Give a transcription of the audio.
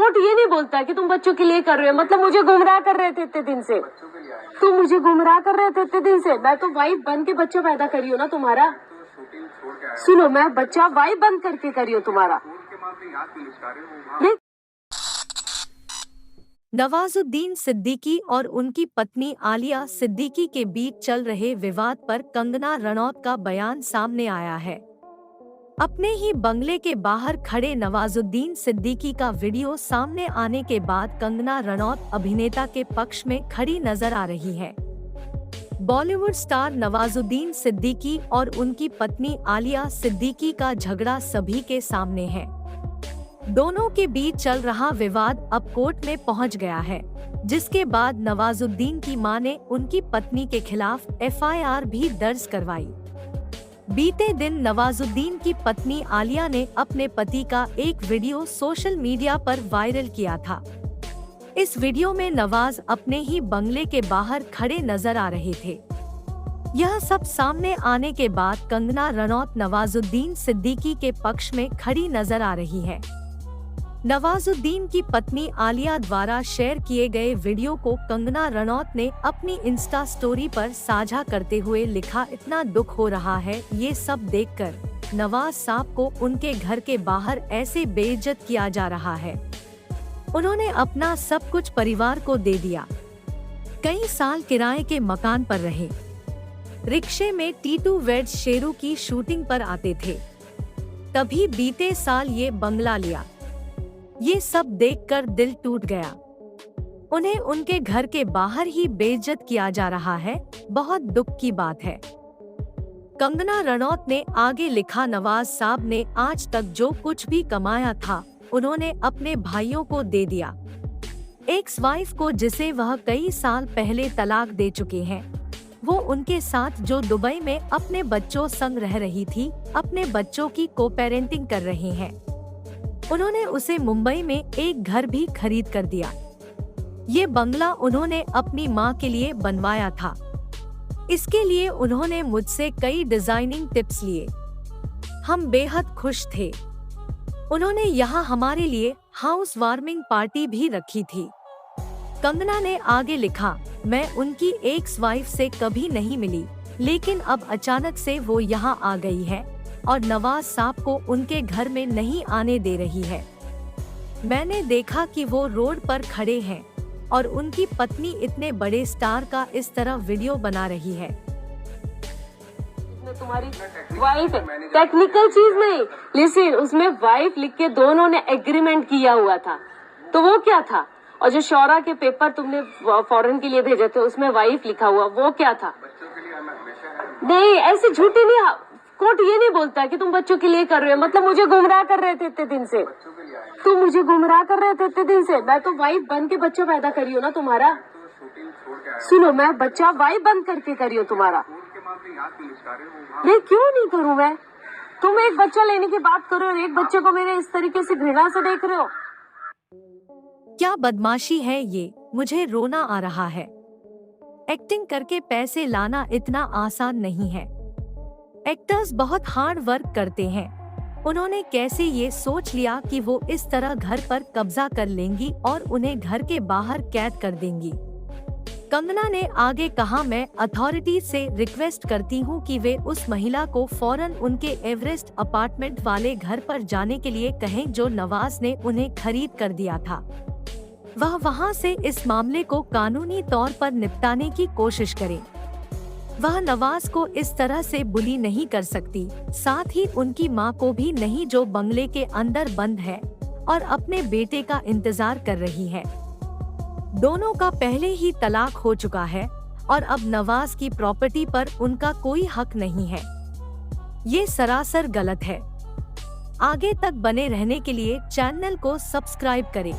Court ये नहीं बोलता कि तुम बच्चों के लिए कर रहे हो, मतलब मुझे गुमराह कर रहे थे इतने दिन से, तुम मुझे गुमराह कर रहे थे इतने दिन से। मैं तो वाइफ बन के बच्चा पैदा करी हो ना तुम्हारा, सुनो मैं बच्चा वाइफ बन करके करी हो तुम्हारा। नवाजुद्दीन सिद्दीकी और उनकी पत्नी आलिया सिद्दीकी के बीच चल रहे विवाद पर कंगना रनौत का बयान सामने आया है। अपने ही बंगले के बाहर खड़े नवाजुद्दीन सिद्दीकी का वीडियो सामने आने के बाद कंगना रनौत अभिनेता के पक्ष में खड़ी नजर आ रही है। बॉलीवुड स्टार नवाजुद्दीन सिद्दीकी और उनकी पत्नी आलिया सिद्दीकी का झगड़ा सभी के सामने है। दोनों के बीच चल रहा विवाद अब कोर्ट में पहुंच गया है, जिसके बाद नवाजुद्दीन की मां ने उनकी पत्नी के खिलाफ FIR भी दर्ज करवाई। बीते दिन नवाजुद्दीन की पत्नी आलिया ने अपने पति का एक वीडियो सोशल मीडिया पर वायरल किया था। इस वीडियो में नवाज अपने ही बंगले के बाहर खड़े नजर आ रहे थे। यह सब सामने आने के बाद कंगना रनौत नवाजुद्दीन सिद्दीकी के पक्ष में खड़ी नजर आ रही है। नवाजुद्दीन की पत्नी आलिया द्वारा शेयर किए गए वीडियो को कंगना रनौत ने अपनी इंस्टा स्टोरी पर साझा करते हुए लिखा, इतना दुख हो रहा है ये सब देखकर। नवाज साहब को उनके घर के बाहर ऐसे बेइज्जत किया जा रहा है। उन्होंने अपना सब कुछ परिवार को दे दिया। कई साल किराए के मकान पर रहे, रिक्शे में टीटू वेड शेरू की शूटिंग पर आते थे, तभी बीते साल ये बंगला लिया। ये सब देखकर दिल टूट गया। उन्हें उनके घर के बाहर ही बेइज्जत किया जा रहा है, बहुत दुख की बात है। कंगना रनौत ने आगे लिखा, नवाज साहब ने आज तक जो कुछ भी कमाया था उन्होंने अपने भाइयों को दे दिया। एक्स वाइफ को जिसे वह कई साल पहले तलाक दे चुके हैं, वो उनके साथ जो दुबई में अपने बच्चों संग रह रही थी, अपने बच्चों की को पेरेंटिंग कर रहे हैं। उन्होंने उसे मुंबई में एक घर भी खरीद कर दिया। ये बंगला उन्होंने अपनी माँ के लिए बनवाया था। इसके लिए उन्होंने मुझसे कई डिजाइनिंग टिप्स लिए। हम बेहद खुश थे। उन्होंने यहाँ हमारे लिए हाउस वार्मिंग पार्टी भी रखी थी। कंगना ने आगे लिखा, मैं उनकी एक्स वाइफ से कभी नहीं मिली, लेकिन अब अचानक से वो यहाँ आ गई है और नवाज साहब को उनके घर में नहीं आने दे रही है। मैंने देखा कि वो रोड पर खड़े हैं और उनकी पत्नी इतने बड़े स्टार का इस तरह वीडियो बना रही है। तुम्हारी वाइफ टेक्निकल चीज नहीं, लिसन, उसमें वाइफ लिख के दोनों ने एग्रीमेंट किया हुआ था, तो वो क्या था? और जो शौरा के पेपर तुमने फॉरेन के लिए भेजे थे उसमें वाइफ लिखा हुआ, वो क्या था? नहीं, ऐसे झूठी नहीं, कोर्ट ये नहीं बोलता कि तुम बच्चों के लिए कर रहे हो, मतलब मुझे गुमराह कर रहे थे इतने दिन से, तुम मुझे गुमराह कर रहे थे इतने दिन से। मैं तो वाइफ बन के बच्चा पैदा करी हो ना तुम्हारा, सुनो मैं बच्चा वाइफ बन करके करी हो तुम्हारा। नहीं, क्यों नहीं करूँ मैं? तुम एक बच्चा लेने की बात करो और एक बच्चे को मेरे इस तरीके से घृणा से देख रहे हो। क्या बदमाशी है ये, मुझे रोना आ रहा है। एक्टिंग करके पैसे लाना इतना आसान नहीं है। एक्टर्स बहुत हार्ड वर्क करते हैं। उन्होंने कैसे ये सोच लिया कि वो इस तरह घर पर कब्जा कर लेंगी और उन्हें घर के बाहर कैद कर देंगी। कंगना ने आगे कहा, मैं अथॉरिटी से रिक्वेस्ट करती हूँ कि वे उस महिला को फौरन उनके एवरेस्ट अपार्टमेंट वाले घर पर जाने के लिए कहें जो नवाज ने उन्हें खरीद कर दिया था। वह वहाँ से इस मामले को कानूनी तौर पर निपटाने की कोशिश करें। वह नवाज को इस तरह से बुली नहीं कर सकती, साथ ही उनकी मां को भी नहीं जो बंगले के अंदर बंद है और अपने बेटे का इंतजार कर रही है। दोनों का पहले ही तलाक हो चुका है और अब नवाज की प्रॉपर्टी पर उनका कोई हक नहीं है। ये सरासर गलत है। आगे तक बने रहने के लिए चैनल को सब्सक्राइब करें।